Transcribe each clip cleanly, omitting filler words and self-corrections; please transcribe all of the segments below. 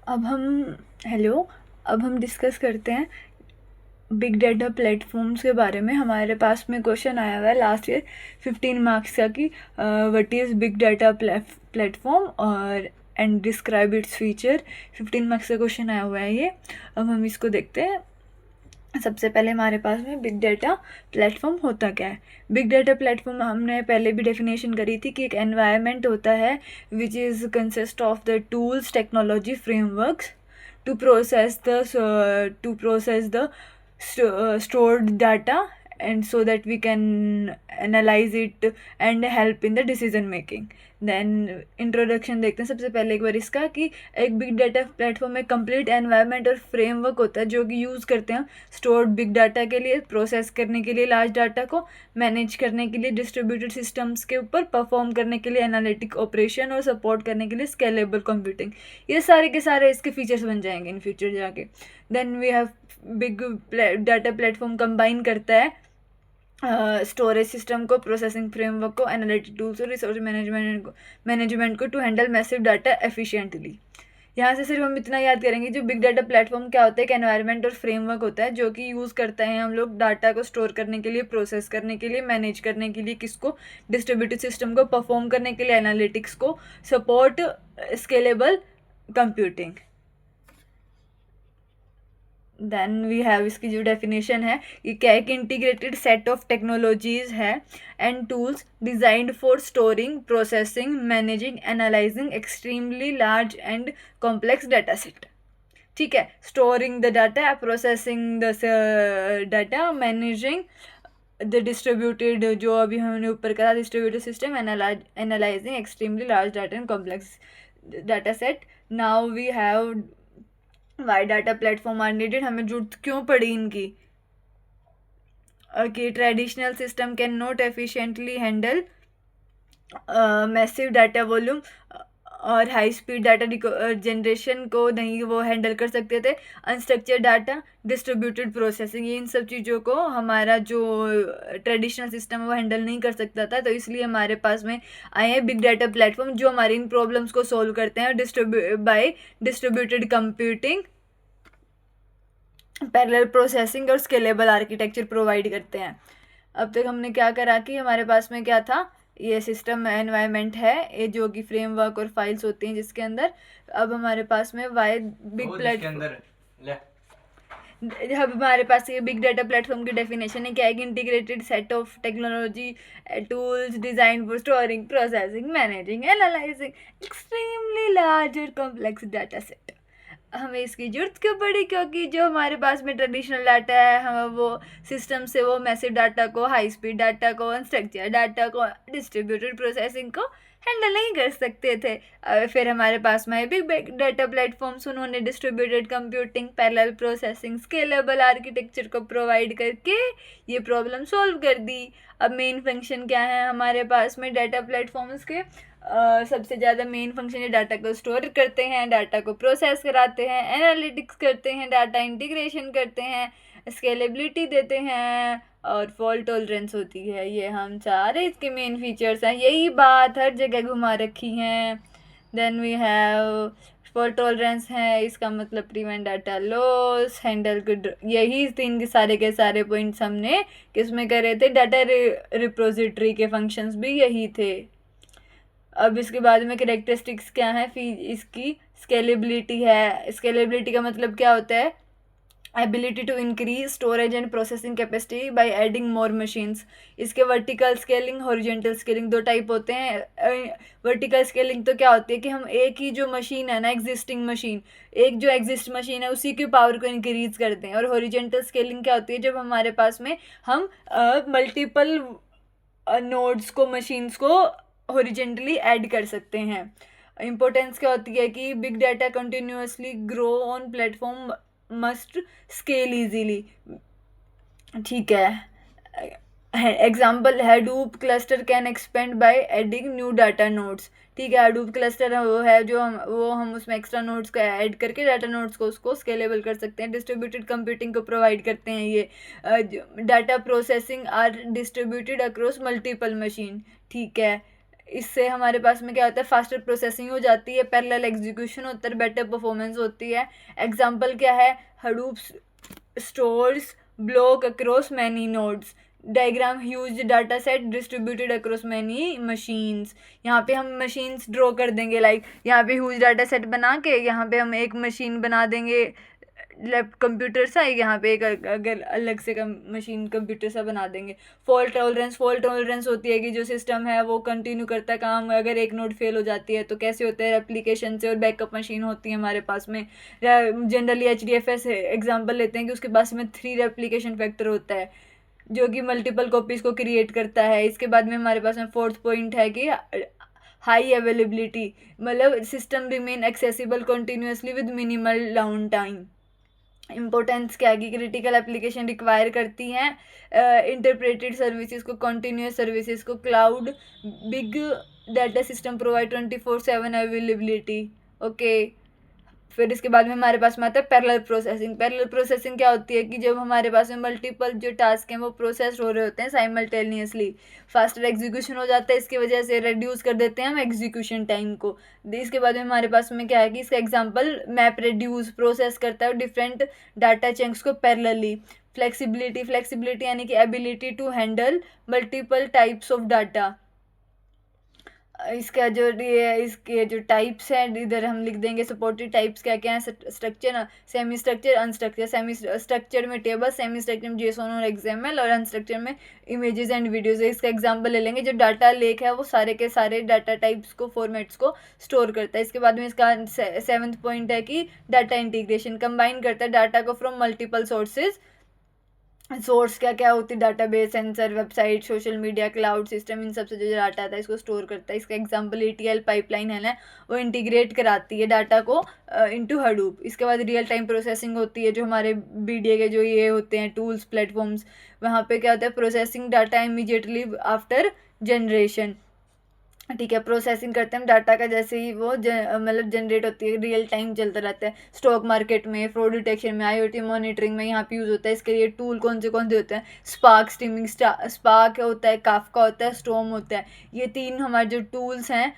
अब हम हेलो अब हम डिस्कस करते हैं बिग डाटा प्लेटफॉर्म्स के बारे में। हमारे पास में क्वेश्चन आया हुआ है लास्ट ईयर 15 मार्क्स का कि what is big data platform और and describe its feature. 15 marks का क्वेश्चन आया हुआ है ये। अब हम इसको देखते हैं। सबसे पहले हमारे पास में बिग डाटा प्लेटफॉर्म होता क्या है। बिग डाटा प्लेटफॉर्म हमने पहले भी डेफिनेशन करी थी कि एक एनवायरनमेंट होता है which is consist of the tools technology frameworks to process the stored data, and so that we can analyze it and help in the decision making. Then introduction देखते हैं सबसे पहले एक बार इसका कि एक बिग डाटा प्लेटफॉर्म में कंप्लीट एनवायरनमेंट और फ्रेमवर्क होता है जो कि यूज़ करते हैं स्टोर्ड बिग डाटा के लिए, प्रोसेस करने के लिए लार्ज डाटा को, मैनेज करने के लिए डिस्ट्रीब्यूटेड सिस्टम्स के ऊपर, परफॉर्म करने के लिए एनालिटिक ऑपरेशन और सपोर्ट करने के लिए स्केलेबल कंप्यूटिंग। ये सारे के सारे इसके फीचर्स बन जाएंगे इन फ्यूचर जाके। Then we have big data platform combine करता है स्टोरेज सिस्टम को, प्रोसेसिंग फ्रेमवर्क को, एनालिटिक टूल्स और रिसोर्स मैनेजमेंट को to handle massive data efficiently. यहाँ से सिर्फ हम इतना याद करेंगे जो बिग डाटा प्लेटफॉर्म क्या होता है। एक एनवायरनमेंट और फ्रेमवर्क होता है जो कि यूज़ करते हैं हम लोग डाटा को स्टोर करने के लिए, प्रोसेस करने के लिए, मैनेज करने के लिए, किसको, डिस्ट्रीब्यूटेड सिस्टम को, परफॉर्म करने के लिए एनालिटिक्स को, support scalable computing. Then we have इसकी जो डेफिनेशन है ये क्या है कि इंटीग्रेटेड सेट ऑफ टेक्नोलॉजीज है and tools designed for storing, processing, managing, analysing extremely large and complex data set. ठीक है, storing the data, processing the data, managing the distributed, जो अभी हमने ऊपर करा distributed system, analysing extremely large data and complex data set. Now we have why data platform are needed. हमें जरूरत क्यों पड़ी इनकी? कि traditional system can not efficiently handle massive data volume और हाई स्पीड डाटा जनरेशन को नहीं वो हैंडल कर सकते थे। अनस्ट्रक्चर्ड डाटा, डिस्ट्रीब्यूटेड प्रोसेसिंग, ये इन सब चीज़ों को हमारा जो ट्रेडिशनल सिस्टम है वो हैंडल नहीं कर सकता था। तो इसलिए हमारे पास में आए हैं बिग डाटा प्लेटफॉर्म जो हमारी इन प्रॉब्लम्स को सॉल्व करते हैं by distributed computing, parallel processing और स्केलेबल आर्किटेक्चर प्रोवाइड करते हैं। अब तक हमने क्या करा कि हमारे पास में क्या था, ये सिस्टम एनवायरनमेंट है ये जो कि फ्रेमवर्क और फाइल्स होती हैं जिसके अंदर। अब हमारे पास में वाई बिग प्लेटफॉर्म, अब हमारे पास ये बिग डाटा प्लेटफॉर्म की डेफिनेशन है क्या है कि integrated set of technology tools design for storing, processing, managing, analysing extremely large और कॉम्प्लेक्स डाटा सेट। हमें इसकी जरूरत क्यों पड़ी? क्योंकि जो हमारे पास में ट्रेडिशनल डाटा है हम वो सिस्टम से वो मैसिव डाटा को, हाई स्पीड डाटा को, अनस्ट्रक्चर्ड डाटा को, डिस्ट्रीब्यूटेड प्रोसेसिंग को हैंडल नहीं कर सकते थे। फिर हमारे पास में बिग डाटा प्लेटफॉर्म्स, उन्होंने distributed computing, parallel processing, scalable architecture को प्रोवाइड करके ये प्रॉब्लम सॉल्व कर दी। अब मेन फंक्शन क्या है हमारे पास में डाटा प्लेटफॉर्म्स के? सबसे ज़्यादा मेन फंक्शन ये डाटा को स्टोर करते हैं, डाटा को प्रोसेस कराते हैं, एनालिटिक्स करते हैं, डाटा इंटीग्रेशन करते हैं, स्केलेबिलिटी देते हैं और फॉल्ट टॉलरेंस होती है। ये हम सारे इसके मेन फीचर्स हैं, यही बात हर जगह घुमा रखी हैं। Then we have fault tolerance है, इसका मतलब prevent data loss, handle good, यही तीन के सारे पॉइंट्स हमने किसमें करे थे, डाटा रिपोजिटरी के फंक्शंस भी यही थे। अब इसके बाद में करेक्टरिस्टिक्स क्या है इसकी? स्केलेबिलिटी है। स्केलेबिलिटी का मतलब क्या होता है? Ability to increase storage and processing capacity by adding more machines. इसके वर्टिकल स्केलिंग, हॉरिजॉन्टल स्केलिंग, दो टाइप होते हैं। वर्टिकल स्केलिंग तो क्या होती है कि हम एक ही जो मशीन है ना, एग्जिस्टिंग मशीन, एक जो एग्जिस्ट मशीन है उसी की पावर को इंक्रीज करते हैं। और हॉरिजॉन्टल स्केलिंग क्या होती है? जब हमारे पास में हम मल्टीपल नोड्स को, मशीन्स को हॉरिजॉन्टली ऐड कर सकते हैं। इम्पोर्टेंस क्या होती है कि big data continuously grow on platform must scale easily. ठीक है, example Hadoop cluster can expand by adding new data nodes. ठीक है, हडूप क्लस्टर वो है जो हम उसमें एक्स्ट्रा नोड्स को ऐड करके डाटा नोड्स को उसको स्केलेबल कर सकते हैं। डिस्ट्रीब्यूटेड कंप्यूटिंग को प्रोवाइड करते हैं ये। Data processing are distributed across multiple machine. ठीक है, इससे हमारे पास में क्या होता है, फास्टर प्रोसेसिंग हो जाती है, पैरेलल एग्जीक्यूशन होता है, बेटर परफॉर्मेंस होती है। एग्जांपल क्या है, Hadoop stores block across many nodes, diagram huge data set distributed across many machines. यहाँ पे हम मशीन्स ड्रॉ कर देंगे, लाइक यहाँ पे ह्यूज डाटा सेट बना के यहाँ पे हम एक मशीन बना देंगे, लैप कंप्यूटर सा, यहाँ पे एक अगर अलग से मशीन कंप्यूटर सा बना देंगे। फॉल्ट टॉलरेंस होती है कि जो सिस्टम है वो कंटिन्यू करता है काम, अगर एक नोड फेल हो जाती है तो कैसे होता है, रेप्लिकेशन से, और बैकअप मशीन होती है हमारे पास में। जनरली HDFS एग्जांपल लेते हैं कि उसके पास में 3 रेप्लिकेशन फैक्टर होता है जो कि मल्टीपल कॉपीज को क्रिएट करता है। इसके बाद में हमारे पास में 4th पॉइंट है कि हाई अवेलेबिलिटी, मतलब system remain accessible continuously with minimal down time. Importance क्या है कि क्रिटिकल एप्लीकेशन रिक्वायर करती हैं इंटरप्रेटेड सर्विसेज को, कॉन्टीन्यूस सर्विसेज को, cloud big data system provide 24/7 availability. Okay, फिर इसके बाद में हमारे पास में आता है पैरेलल प्रोसेसिंग। पैरेलल प्रोसेसिंग क्या होती है कि जब हमारे पास में मल्टीपल जो टास्क हैं वो प्रोसेस हो रहे होते हैं साइमल्टेनियसली, फास्टर एग्जीक्यूशन हो जाता है, इसकी वजह से रिड्यूस कर देते हैं हम एग्जीक्यूशन टाइम को। इसके बाद में हमारे पास में क्या है कि इसका एग्जांपल मैप रिड्यूस प्रोसेस करता है डिफरेंट डाटा चंक्स को पैरेलली। फ्लेक्सिबिलिटी यानी कि ability to handle multiple types of data. इसका जो ये इसके जो टाइप्स हैं इधर हम लिख देंगे, सपोर्टेड टाइप्स क्या क्या हैं, structure, semi structure, unstructured. Semi structure में टेबल, सेमी स्ट्रक्चर में JSON और XML, और अनस्ट्रक्चर में इमेजेस एंड वीडियोस। इसका एग्जांपल ले लेंगे, जो डाटा लेक है वो सारे के सारे डाटा टाइप्स को, फॉर्मेट्स को स्टोर करता है। इसके बाद में इसका 7th पॉइंट है कि डाटा इंटीग्रेशन, कंबाइन करता है डाटा को फ्रॉम मल्टीपल सोर्सेज। सोर्स क्या क्या होती है, database, sensor, website, social media, cloud system, इन सबसे जो डाटा आता है इसको स्टोर करता है। इसका एग्जांपल ETL पाइपलाइन है ना, वो इंटीग्रेट कराती है डाटा को इनटू हडूप। इसके बाद रियल टाइम प्रोसेसिंग होती है, जो हमारे BDA के जो ये होते हैं टूल्स, प्लेटफॉर्म्स, वहाँ पे क्या होता है, processing data immediately after generation. ठीक है, प्रोसेसिंग करते हैं डाटा का जैसे ही वो मतलब जनरेट होती है, रियल टाइम चलता रहता है। स्टॉक मार्केट में, फ्रॉड डिटेक्शन में, IoT मॉनिटरिंग में यहाँ पे यूज़ होता है। इसके लिए टूल कौन से होते हैं, स्पार्क स्ट्रीमिंग, स्पार्क होता है, काफका होता है, स्टॉर्म होता है। ये 3 हमारे जो टूल्स हैं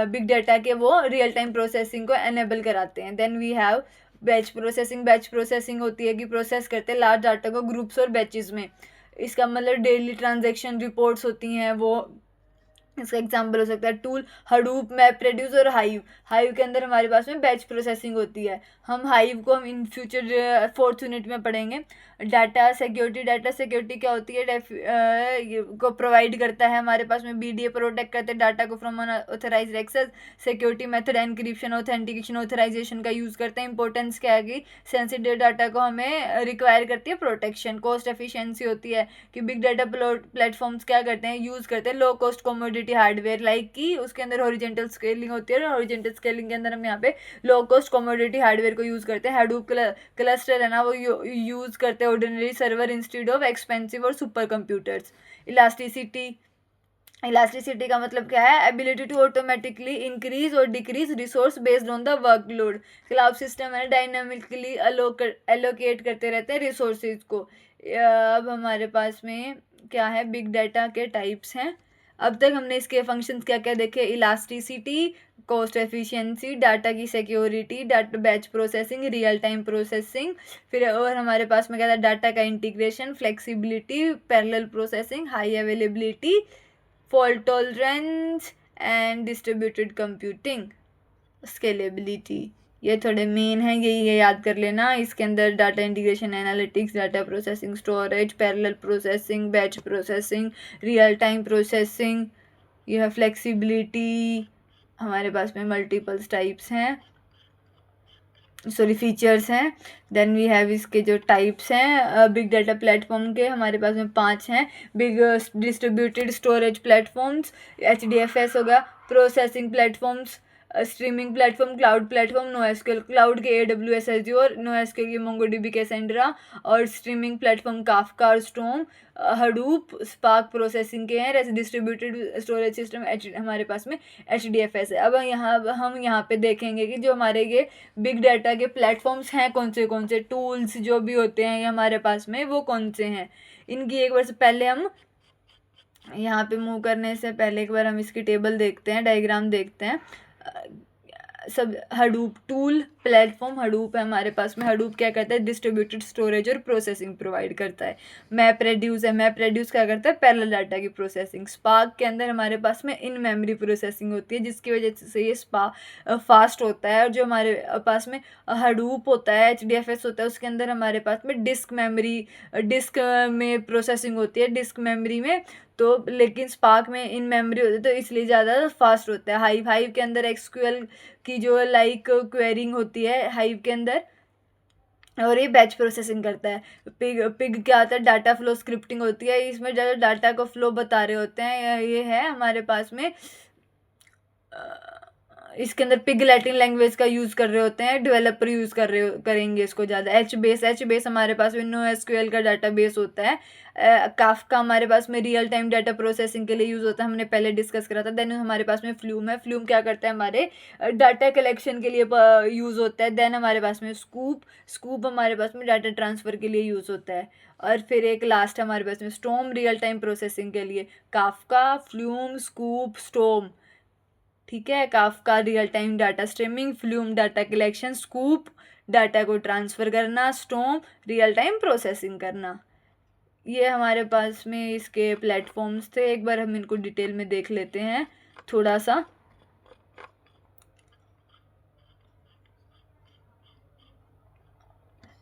बिग डाटा के, वो रियल टाइम प्रोसेसिंग को एनेबल कराते हैं। Then we have batch processing. Batch processing होती है कि प्रोसेस करते हैं लार्ज डाटा को ग्रुप्स और बैचेस में। इसका मतलब डेली ट्रांजेक्शन रिपोर्ट्स होती हैं वो। इसका एग्जांपल हो सकता है टूल हडूप, मैप रेड्यूस और हाइव। हाइव के अंदर हमारे पास में बैच प्रोसेसिंग होती है। हम हाइव को हम इन फ्यूचर 4th यूनिट में पढ़ेंगे। Data security. डाटा सिक्योरिटी क्या होती है, को प्रोवाइड करता है हमारे पास में BDA, प्रोटेक्ट करते हैं डाटा को from unauthorised access. Security method encryption, authentication, authorisation का यूज़ करते हैं। इंपॉर्टेंस क्या है कि सेंसिटिव डाटा को हमें रिक्वायर करती है प्रोटेक्शन। कॉस्ट एफिशिएंसी होती है कि बिग डाटा प्लेटफॉर्म्स क्या करते हैं, यूज़ करते हैं low cost commodity hardware, like कि उसके अंदर हॉरिजॉन्टल स्केलिंग होती है, और हॉरिजॉन्टल स्केलिंग के अंदर हम यहाँ पे लो कॉस्ट कमोडिटी हार्डवेयर को यूज़ करते हैं। हडूप क्लस्टर है ना, वो यूज़ करते हैं ordinary server instead of expensive और सुपर कंप्यूटर्स। इलास्टिसिटी। इलास्टिसिटी का मतलब क्या है, एबिलिटी टू ऑटोमेटिकली इंक्रीज और decrease resource based on the workload. Cloud system है, डायनामिकली एलोकेट करते रहते हैं रिसोर्सेज को। अब हमारे पास में क्या है, बिग डाटा के टाइप्स हैं। अब तक हमने इसके फंक्शंस क्या क्या देखे, इलास्टिसिटी, कॉस्ट एफिशिएंसी, डाटा की security, data batch processing, real time processing, फिर और हमारे पास में क्या था, डाटा का integration, flexibility, parallel processing, high availability, fault tolerance and distributed computing, scalability. ये थोड़े मेन हैं, ये याद कर लेना। इसके अंदर data integration, analytics, data processing, storage, parallel processing, batch processing, real time processing, यह फ्लेक्सिबिलिटी, हमारे पास में मल्टीपल टाइप्स हैं, सॉरी फीचर्स हैं। देन वी हैव इसके जो टाइप्स हैं बिग डाटा प्लेटफॉर्म के, हमारे पास में 5 हैं। Big distributed storage platforms, HDFS हो गया, processing platforms, streaming platform, cloud platform, NoSQL cloud के AWS Azure, NoSQL के MongoDB, कैसेंड्रा, और स्ट्रीमिंग प्लेटफॉर्म काफका और स्टॉर्म, हडूप, स्पार्क प्रोसेसिंग के हैं। डिस्ट्रीब्यूटेड स्टोरेज सिस्टम हमारे पास में HDFS है। अब हम यहाँ पे देखेंगे कि जो हमारे ये बिग डाटा के प्लेटफॉर्म्स हैं कौन से टूल्स जो भी होते हैं ये हमारे पास में वो कौन से हैं। इनकी एक बार से पहले हम यहाँ पे मूव करने से पहले एक बार हम इसकी टेबल देखते हैं, डायग्राम देखते हैं। सब हडूप टूल प्लेटफॉर्म हडूप है हमारे पास में। हडूप क्या करता है, डिस्ट्रीब्यूटेड स्टोरेज और प्रोसेसिंग प्रोवाइड करता है। मैप रेड्यूस है, मैप रेड्यूस क्या करता है, पैरेलल डाटा की प्रोसेसिंग। स्पार्क के अंदर हमारे पास में इन मेमोरी प्रोसेसिंग होती है, जिसकी वजह से ये फास्ट होता है। और जो हमारे पास में हडूप होता है, HDFS होता है, उसके अंदर हमारे पास में डिस्क मेमोरी, डिस्क में प्रोसेसिंग होती है, डिस्क मेमोरी में। तो लेकिन स्पार्क में इन मेमोरी होती है, तो इसलिए ज़्यादा फास्ट होता है। हाइव के अंदर SQL की जो लाइक क्वेरिंग होती है हाइव के अंदर, और ये बैच प्रोसेसिंग करता है। पिग क्या होता है, डाटा फ्लो स्क्रिप्टिंग होती है, इसमें ज़्यादा डाटा को फ्लो बता रहे होते हैं। ये है हमारे पास में इसके अंदर पिग लैटिन लैंग्वेज का यूज़ कर रहे होते हैं, डेवलपर यूज़ करेंगे इसको ज़्यादा। एच बेस हमारे पास में NoSQL का डाटा बेस होता है। काफका हमारे पास में रियल टाइम डाटा प्रोसेसिंग के लिए यूज़ होता है, हमने पहले डिस्कस करा था। देन हमारे पास में फ्लूम है, फ्लूम क्या करता है, हमारे डाटा कलेक्शन के लिए यूज़ होता है। देन हमारे पास में स्कूप हमारे पास में डाटा ट्रांसफ़र के लिए यूज़ होता है। और फिर एक लास्ट हमारे पास में स्टॉर्म, रियल टाइम प्रोसेसिंग के लिए। काफका, फ्लूम, स्कूप, स्टॉर्म, ठीक है। Kafka real time data streaming, flume data collection, scoop data को ट्रांसफ़र करना, स्टॉर्म रियल टाइम प्रोसेसिंग करना। ये हमारे पास में इसके प्लेटफॉर्म्स थे। एक बार हम इनको डिटेल में देख लेते हैं थोड़ा सा।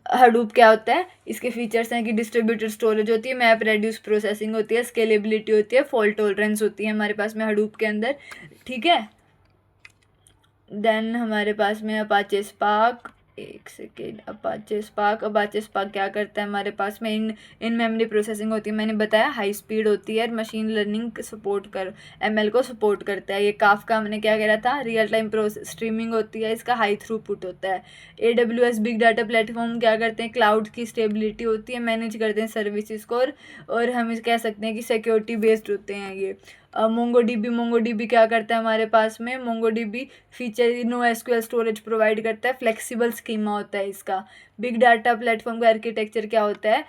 हडूप क्या होता है, इसके फीचर्स हैं कि डिस्ट्रीब्यूटेड स्टोरेज होती है, मैप रेड्यूस प्रोसेसिंग होती है, स्केलेबिलिटी होती है, फॉल्ट टॉलरेंस होती है हमारे पास में हडूप के अंदर, ठीक है। देन हमारे पास में अपाचे स्पार्क, एक सेकेंड, अपाचे स्पार्क क्या करता है, हमारे पास में इन मेमोरी प्रोसेसिंग होती है, मैंने बताया हाई स्पीड होती है, मशीन लर्निंग सपोर्ट कर ML को सपोर्ट करता है। ये काफका हमने क्या करा था, रियल टाइम प्रोसेस स्ट्रीमिंग होती है, इसका हाई थ्रूपुट होता है। AWS बिग डाटा प्लेटफॉर्म क्या करते हैं, क्लाउड की स्टेबिलिटी होती है, मैनेज करते हैं सर्विसेज को, और हम कह सकते हैं कि सिक्योरिटी बेस्ड होते हैं ये। मोंगोडीबी क्या करता है हमारे पास में, MongoDB feature NoSQL storage provide करता है, फ्लेक्सिबल स्कीमा होता है इसका। बिग डाटा प्लेटफॉर्म का आर्किटेक्चर क्या होता है,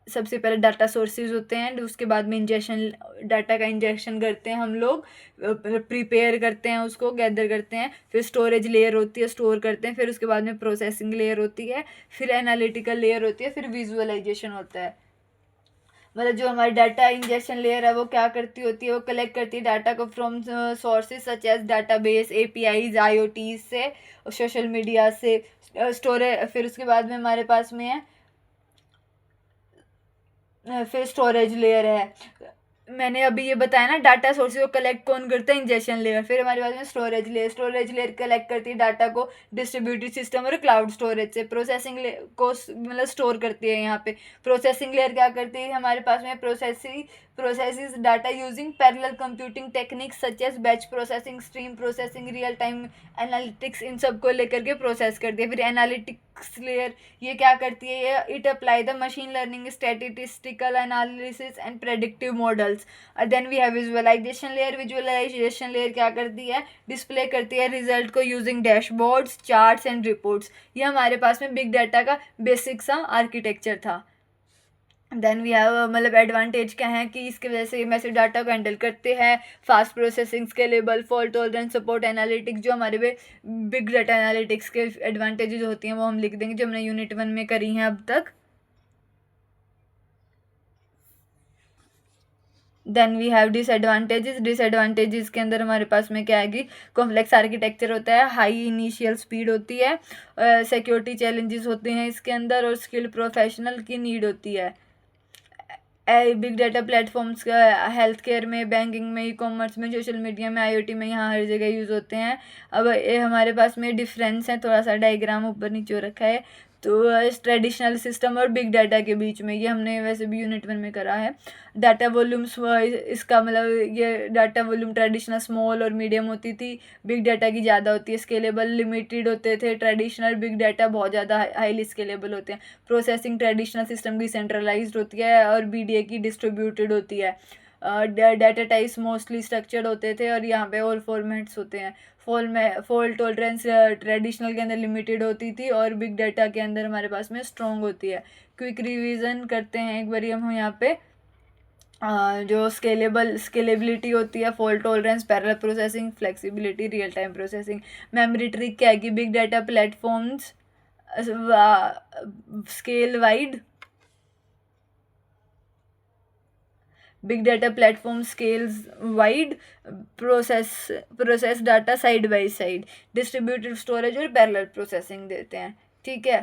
सबसे पहले डाटा सोर्सेज होते हैं, उसके बाद में इंजेक्शन, डाटा का इंजेक्शन करते हैं हम लोग, प्रिपेयर करते हैं उसको, गैदर करते हैं, फिर स्टोरेज लेयर होती है, स्टोर करते हैं, फिर उसके बाद में प्रोसेसिंग लेयर होती है, फिर एनालिटिकल लेयर होती है, फिर विजुअलाइजेशन होता है। मतलब जो हमारी डाटा इंजेक्शन लेयर है वो क्या करती होती है, वो कलेक्ट करती है डाटा को from sources such as database, APIs, IoTs से, सोशल मीडिया से, स्टोरेज। फिर उसके बाद में हमारे पास में है फिर स्टोरेज लेयर है। मैंने अभी ये बताया ना, डाटा सोर्सेज को कलेक्ट कौन करता है, इंजेक्शन लेयर। फिर हमारे पास में स्टोरेज लेयर कलेक्ट करती है डाटा को डिस्ट्रीब्यूटेड सिस्टम और क्लाउड स्टोरेज से। प्रोसेसिंग को मतलब स्टोर करती है यहाँ पे। प्रोसेसिंग लेयर क्या करती है, हमारे पास में processes data using parallel computing techniques such as batch processing, stream processing, real time analytics, इन सब को लेकर के प्रोसेस करती है। फिर एनालिटिक्स लेयर ये क्या करती है, ये it apply the machine learning, statistical analysis and predictive models. Then we have visualisation layer क्या करती है, डिस्प्ले करती है रिजल्ट को using dashboards, charts and reports. ये हमारे पास में बिग डाटा का बेसिक सा आर्किटेक्चर था। देन वी हैव मतलब एडवांटेज क्या है कि इसकी वजह से मैसिव डाटा को हैंडल करते हैं, fast processing, scalable, fault tolerance, support analytics. जो हमारे पे बिग डाटा एनालिटिक्स के एडवांटेजेस होती हैं वो हम लिख देंगे, जो हमने यूनिट 1 में करी हैं अब तक। देन वी हैव डिसएडवांटेजेस के अंदर हमारे पास में क्या है कि कॉम्प्लेक्स आर्किटेक्चर होता है, हाई इनिशियल स्पीड होती है, सिक्योरिटी चैलेंजेस होते हैं इसके अंदर, और स्किल्ड प्रोफेशनल की नीड होती है। बिग डाटा प्लेटफॉर्म्स का हेल्थ केयर में, बैंकिंग में, ई-कॉमर्स में, सोशल मीडिया में, IoT में, यहाँ हर जगह यूज़ होते हैं। अब ये हमारे पास में डिफरेंस है, थोड़ा सा डायग्राम ऊपर नीचे हो रखा है। तो इस ट्रेडिशनल सिस्टम और बिग डाटा के बीच में, ये हमने वैसे भी यूनिट 1 में करा है। डाटा वॉल्यूम्स, इसका मतलब ये डाटा वॉल्यूम ट्रेडिशनल स्मॉल और मीडियम होती थी, बिग डाटा की ज़्यादा होती है। स्केलेबल लिमिटेड होते थे, ट्रेडिशनल बिग डाटा बहुत ज़्यादा हाईली स्केलेबल होते हैं। प्रोसेसिंग ट्रेडिशनल सिस्टम की सेंट्रलाइज्ड होती है, और BDA की डिस्ट्रीब्यूटेड होती है। डाटा टाइप्स मोस्टली स्ट्रक्चर्ड होते थे, और यहाँ पे और फॉर्मेट्स होते हैं। फॉल्ट टॉलरेंस ट्रेडिशनल के अंदर लिमिटेड होती थी, और बिग डाटा के अंदर हमारे पास में स्ट्रॉन्ग होती है। क्विक रिवीजन करते हैं एक बारी हम यहाँ पे। जो स्केलेबिलिटी होती है, fault tolerance, parallel processing, flexibility, real time processing. Memory trick क्या है कि big data platforms scale wide, big data platform scales wide, process data side by side, distributed storage और parallel processing देते हैं, ठीक है।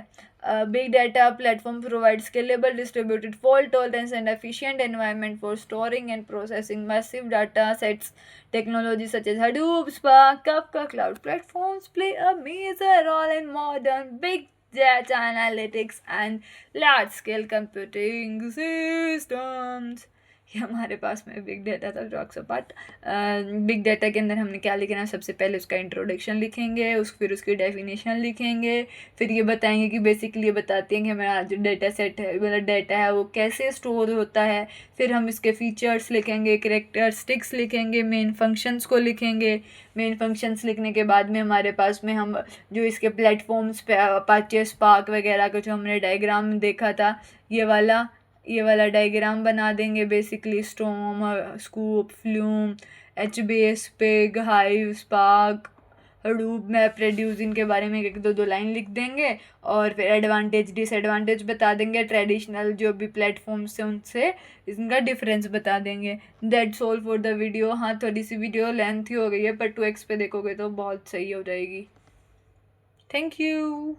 Big data platform provides scalable, distributed, fault tolerance and efficient environment for storing and processing massive data sets. Technologies such as Hadoop, Spark, Kafka, cloud platforms play a major role in modern big data analytics and large scale computing systems. ये हमारे पास में big data था ड्रॉक्स apart. Big data के अंदर हमने क्या लिखना है, सबसे पहले उसका इंट्रोडक्शन लिखेंगे, फिर उसकी डेफिनेशन लिखेंगे, फिर ये बताएंगे कि बेसिकली ये बताते हैं कि हमारा जो डाटा सेट है, मतलब डाटा है वो कैसे स्टोर होता है। फिर हम इसके फीचर्स लिखेंगे, कैरेक्टरिस्टिक्स लिखेंगे, मेन फंक्शंस को लिखेंगे। मेन फंक्शंस लिखने के बाद में हमारे पास में हम जो इसके प्लेटफॉर्म्स पे अपाचे, स्पार्क वगैरह का जो हमने डायग्राम देखा था, ये वाला डायग्राम बना देंगे। Basically storm, scoop, flume, HBase, pig, hive, spark, Hadoop, map reduce, इनके बारे में एक दो लाइन लिख देंगे और फिर एडवांटेज डिसएडवांटेज बता देंगे। ट्रेडिशनल जो भी प्लेटफॉर्म्स हैं उनसे इनका डिफरेंस बता देंगे। That's all for the video. हाँ, थोड़ी सी वीडियो लेंथी हो गई है, पर 2x पे देखोगे तो बहुत सही हो जाएगी। Thank you.